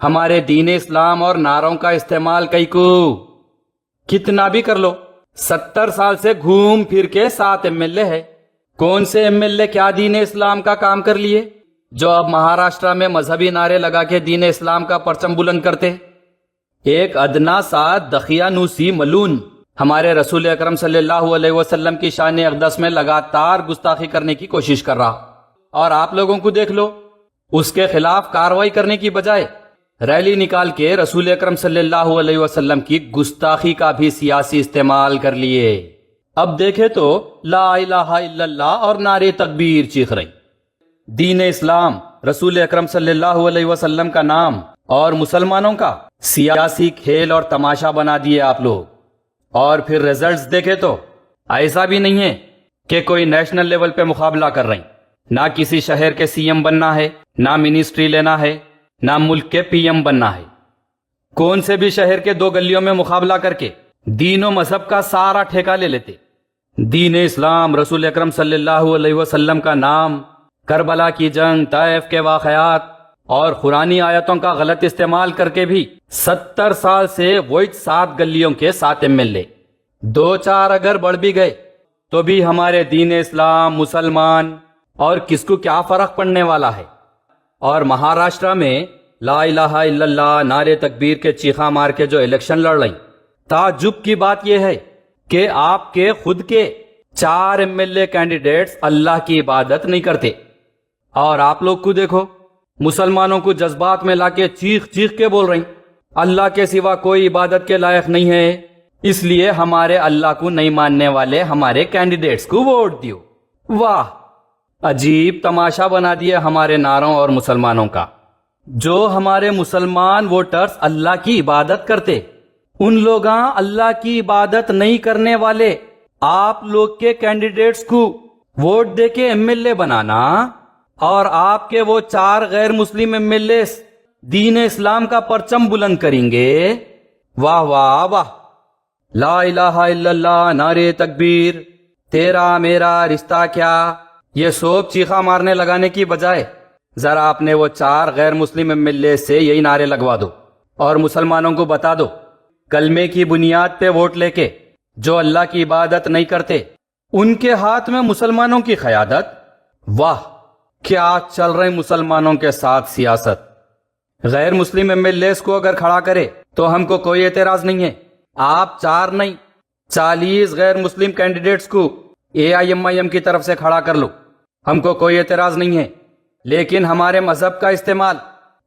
ہمارے دین اسلام اور نعروں کا استعمال کئی کو کتنا بھی کر لو، 70 سال سے گھوم پھر کے 7 MLA ہے۔ کون سے MLA کیا دین اسلام کا کام کر لیے جو اب مہاراشٹرا میں مذہبی نعرے لگا کے دین اسلام کا پرچم بلند کرتے؟ ایک ادنا سا دقیانوسی ملون ہمارے رسول اکرم صلی اللہ علیہ وسلم کی شان اقدس میں لگاتار گستاخی کرنے کی کوشش کر رہا، اور آپ لوگوں کو دیکھ لو، اس کے خلاف کارروائی کرنے کی بجائے ریلی نکال کے رسول اکرم صلی اللہ علیہ وسلم کی گستاخی کا بھی سیاسی استعمال کر لیے۔ اب دیکھے تو لا الہ الا اللہ اور نعرے تکبیر چیخ رہی۔ دین اسلام، رسول اکرم صلی اللہ علیہ وسلم کا نام اور مسلمانوں کا سیاسی کھیل اور تماشا بنا دیے آپ لوگ۔ اور پھر ریزلٹس دیکھے تو ایسا بھی نہیں ہے کہ کوئی نیشنل لیول پہ مقابلہ کر رہی، نہ کسی شہر کے CM بننا ہے، نہ منسٹری لینا ہے، نہ ملک کے PM بننا ہے۔ کون سے بھی شہر کے 2 گلیوں میں مقابلہ کر کے دین و مذہب کا سارا ٹھیکہ لے لیتے۔ دین اسلام، رسول اکرم صلی اللہ علیہ وسلم کا نام، کربلا کی جنگ، طائف کے واقعات اور قرآنی آیتوں کا غلط استعمال کر کے بھی 70 سال سے وہی 7 گلیوں کے 7 MLA، 2-4 اگر بڑھ بھی گئے تو بھی ہمارے دین اسلام، مسلمان اور کس کو کیا فرق پڑنے والا ہے۔ اور مہاراشٹرا میں لا الہ الا اللہ، نعرے تکبیر کے چیخا مار کے جو الیکشن لڑ رہی، تعجب کی بات یہ ہے کہ آپ کے خود کے 4 MLA کینڈیڈیٹس اللہ کی عبادت نہیں کرتے، اور آپ لوگ کو دیکھو مسلمانوں کو جذبات میں لا کے چیخ چیخ کے بول رہی اللہ کے سوا کوئی عبادت کے لائق نہیں ہے، اس لیے ہمارے اللہ کو نہیں ماننے والے ہمارے کینڈیڈیٹس کو ووٹ دیو۔ واہ، عجیب تماشا بنا دیا ہمارے نعروں اور مسلمانوں کا۔ جو ہمارے مسلمان ووٹرز اللہ کی عبادت کرتے، ان لوگاں اللہ کی عبادت نہیں کرنے والے آپ لوگ کے کینڈیڈیٹس کو ووٹ دے کے MLA بنانا، اور آپ کے وہ 4 غیر مسلم MLAs دین اسلام کا پرچم بلند کریں گے۔ واہ واہ واہ، لا الہ الا اللہ، نعرے تکبیر، تیرا میرا رشتہ کیا، یہ سب چیخا مارنے لگانے کی بجائے ذرا آپ نے وہ 4 غیر مسلم MLA سے یہی نعرے لگوا دو اور مسلمانوں کو بتا دو کلمے کی بنیاد پہ ووٹ لے کے جو اللہ کی عبادت نہیں کرتے ان کے ہاتھ میں مسلمانوں کی قیادت۔ واہ، کیا چل رہے مسلمانوں کے ساتھ سیاست۔ غیر مسلم MLAs کو اگر کھڑا کرے تو ہم کو کوئی اعتراض نہیں ہے، آپ 4 نہیں 40 غیر مسلم کینڈیڈیٹس کو AIMIM کی طرف سے کھڑا کر لو، ہم کو کوئی اعتراض نہیں ہے، لیکن ہمارے مذہب کا استعمال،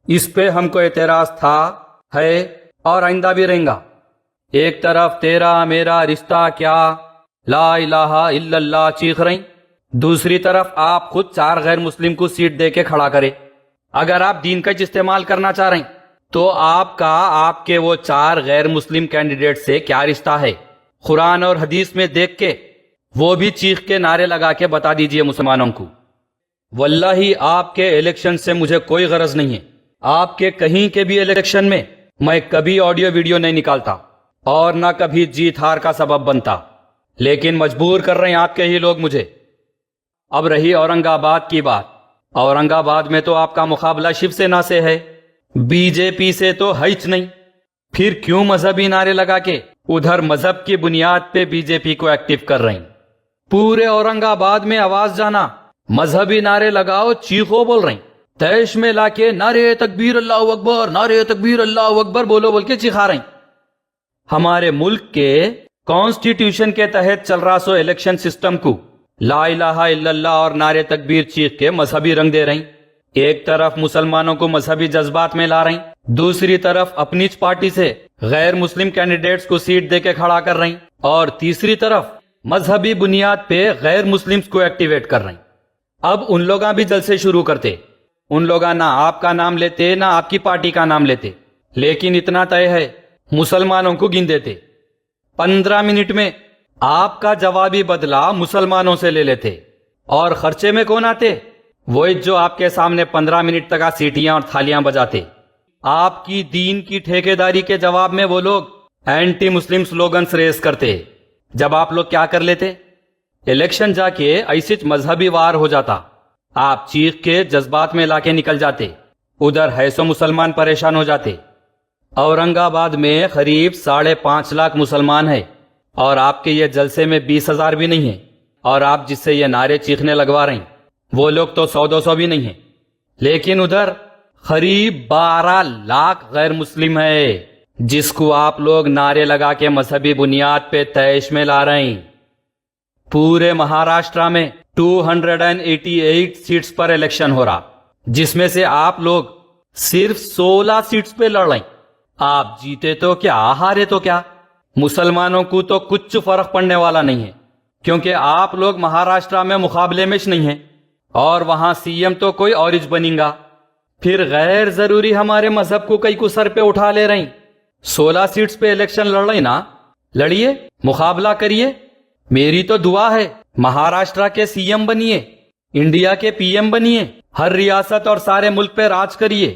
اس پہ ہم کو اعتراض تھا، ہے اور آئندہ بھی رہیں گا۔ ایک طرف تیرا میرا رشتہ کیا، لا الہ الا اللہ چیخ رہی، دوسری طرف آپ خود 4 غیر مسلم کو سیٹ دے کے کھڑا کرے۔ اگر آپ دین کا استعمال کرنا چاہ رہے ہیں تو آپ کے وہ 4 غیر مسلم کینڈیڈیٹ سے کیا رشتہ ہے، قرآن اور حدیث میں دیکھ کے وہ بھی چیخ کے نعرے لگا کے بتا دیجئے مسلمانوں کو۔ واللہ آپ کے الیکشن سے مجھے کوئی غرض نہیں ہے، آپ کے کہیں کے بھی الیکشن میں میں کبھی آڈیو ویڈیو نہیں نکالتا اور نہ کبھی جیت ہار کا سبب بنتا، لیکن مجبور کر رہے ہیں آپ کے ہی لوگ مجھے۔ اب رہی اورنگ آباد کی بات، اورنگ آباد میں تو آپ کا مقابلہ شیو سینا سے ہے، BJP سے تو ہچ نہیں، پھر کیوں مذہبی نعرے لگا کے ادھر مذہب کی بنیاد پہ BJP کو ایکٹیو کر رہے ہیں؟ پورے اورنگ آباد میں آواز جانا، مذہبی نعرے لگاؤ، چیخو بول رہے ہیں، تیش میں لا کے نعرے تکبیر اللہ اکبر، نعرے تکبیر اللہ اکبر بولو بول کے چکھا رہے ہیں۔ ہمارے ملک کے کانسٹیٹیوشن کے تحت چل رہا سو الیکشن سسٹم کو لا الہ الا اللہ اور نعرے تکبیر چیخ کے مذہبی رنگ دے رہی، ایک طرف مسلمانوں کو مذہبی جذبات میں لا رہی، دوسری طرف اپنی پارٹی سے غیر مسلم کینڈیڈیٹس کو سیٹ دے کے کھڑا کر رہی، اور تیسری طرف مذہبی بنیاد پہ غیر مسلمز کو ایکٹیویٹ کر رہی۔ اب ان لوگاں بھی جلسے شروع کرتے، ان لوگاں نہ آپ کا نام لیتے نہ آپ کی پارٹی کا نام لیتے، لیکن اتنا طے ہے مسلمانوں کو گن دیتے۔ 15 منٹ میں آپ کا جوابی بدلہ مسلمانوں سے لے لیتے، اور خرچے میں کون آتے؟ وہی جو آپ کے سامنے 15 منٹ تک سیٹیاں اور تھالیاں بجاتے۔ آپ کی دین کی ٹھیکیداری کے جواب میں وہ لوگ اینٹی مسلم سلوگنز ریز کرتے۔ جب آپ لوگ کیا کر لیتے؟ الیکشن جا کے ایسے مذہبی وار ہو جاتا، آپ چیخ کے جذبات میں لا کے نکل جاتے، ادھر ہے سو مسلمان پریشان ہو جاتے. اورنگ آباد میں قریب 5.5 لاکھ مسلمان ہیں اور آپ کے یہ جلسے میں 20,000 بھی نہیں ہیں, اور آپ جس سے یہ نعرے چیخنے لگوا رہے ہیں وہ لوگ تو 100-200 بھی نہیں ہیں. لیکن ادھر قریب 12 لاکھ غیر مسلم ہے جس کو آپ لوگ نعرے لگا کے مذہبی بنیاد پہ طیش میں لا رہے ہیں. پورے مہاراشٹرا میں 288 سیٹس پر الیکشن ہو رہا, جس میں سے آپ لوگ صرف 16 سیٹس پہ لڑ رہے ہیں. آپ جیتے تو کیا, ہارے تو کیا, مسلمانوں کو تو کچھ فرق پڑنے والا نہیں ہے, کیونکہ آپ لوگ مہاراشٹرا میں مقابلے میں نہیں ہیں اور وہاں سی ایم تو کوئی اور ہی بنیں گا. پھر غیر ضروری ہمارے مذہب کو کئی کو سر پہ اٹھا لے رہے ہیں. 16 سیٹس پہ الیکشن لڑ رہے نا, لڑیے, مقابلہ کریے. میری تو دعا ہے مہاراشٹرا کے سی ایم بنیے, انڈیا کے پی ایم بنیے, ہر ریاست اور سارے ملک پہ راج کریے,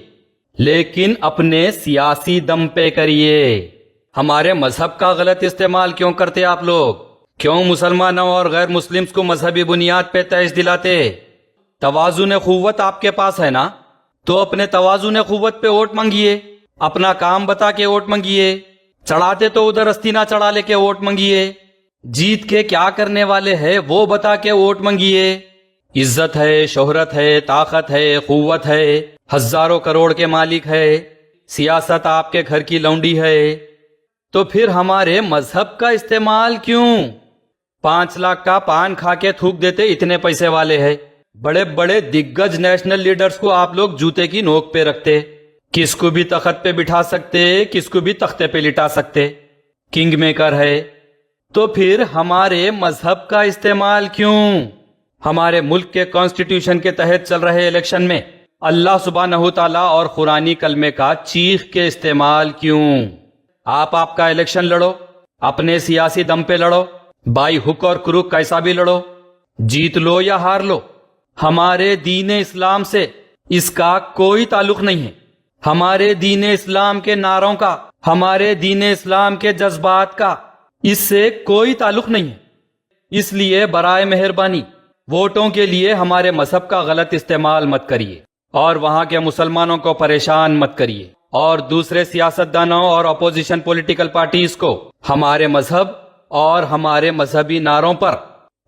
لیکن اپنے سیاسی دم پہ کریے. ہمارے مذہب کا غلط استعمال کیوں کرتے آپ لوگ؟ کیوں مسلمانوں اور غیر مسلمز کو مذہبی بنیاد پہ تیش دلاتے؟ توازن قوت آپ کے پاس ہے نا, تو اپنے توازن قوت پہ ووٹ مانگیے, اپنا کام بتا کے ووٹ مانگیے. چڑھاتے تو ادھر استینا چڑھا لے کے ووٹ مانگیے. جیت کے کیا کرنے والے ہیں وہ بتا کے ووٹ مانگیے. عزت ہے, شہرت ہے, طاقت ہے, قوت ہے, ہزاروں کروڑ کے مالک ہے, سیاست آپ کے گھر کی لونڈی ہے, تو پھر ہمارے مذہب کا استعمال کیوں؟ 5 لاکھ کا پان کھا کے تھوک دیتے اتنے پیسے والے ہیں. بڑے بڑے دگگج نیشنل لیڈرز کو آپ لوگ جوتے کی نوک پہ رکھتے, کس کو بھی تخت پہ بٹھا سکتے, کس کو بھی تختے پہ لٹا سکتے, کنگ میکر ہے. تو پھر ہمارے مذہب کا استعمال کیوں؟ ہمارے ملک کے کانسٹیٹیوشن کے تحت چل رہے الیکشن میں اللہ سبحانہ تعالیٰ اور قرآنی کلمے کا چیخ کے استعمال کیوں؟ آپ کا الیکشن لڑو, اپنے سیاسی دم پہ لڑو, بائی ہک اور کروک کیسا بھی لڑو, جیت لو یا ہار لو, ہمارے دین اسلام سے اس کا کوئی تعلق نہیں ہے. ہمارے دین اسلام کے نعروں کا, ہمارے دین اسلام کے جذبات کا اس سے کوئی تعلق نہیں ہے. اس لیے برائے مہربانی ووٹوں کے لیے ہمارے مذہب کا غلط استعمال مت کریے, اور وہاں کے مسلمانوں کو پریشان مت کریے, اور دوسرے سیاستدانوں اور اپوزیشن پولیٹیکل پارٹیز کو ہمارے مذہب اور ہمارے مذہبی نعروں پر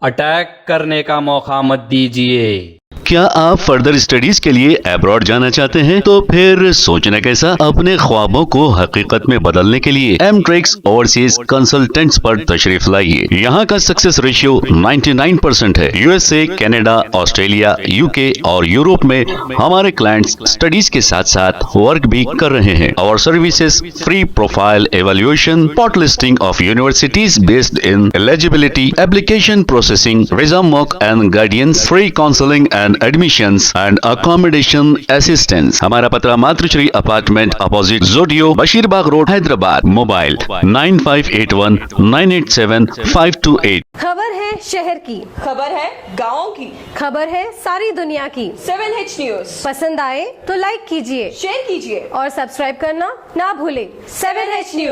اٹیک کرنے کا موقع مت دیجیے. کیا آپ فردر اسٹڈیز کے لیے ایبراڈ جانا چاہتے ہیں؟ تو پھر سوچنا کیسا؟ اپنے خوابوں کو حقیقت میں بدلنے کے لیے ایم ٹریکس اوورسیز کنسلٹنٹس پر تشریف لائیے. یہاں کا سکسیس ریشیو 99% ہے. U S A, Canada, Australia, you کے اور یورپ میں ہمارے کلائنٹس اسٹڈیز کے ساتھ ساتھ ورک بھی کر رہے ہیں. اور services free profile evaluation, port listing of universities based in eligibility, application processing, visa موک and guidance, free counselling and admissions and accommodation assistance. ہمارا پتہ ماتر شری اپارٹمنٹ اپوزٹ زوڈیو, بشیر باغ روڈ, حیدرآباد. موبائل 9581987528. خبر ہے شہر کی, خبر ہے گاؤں کی, خبر ہے ساری دنیا کی. 7H نیوز پسند آئے تو لائک کیجئے, شیئر کیجئے اور سبسکرائب کرنا نہ بھولیں. 7H news.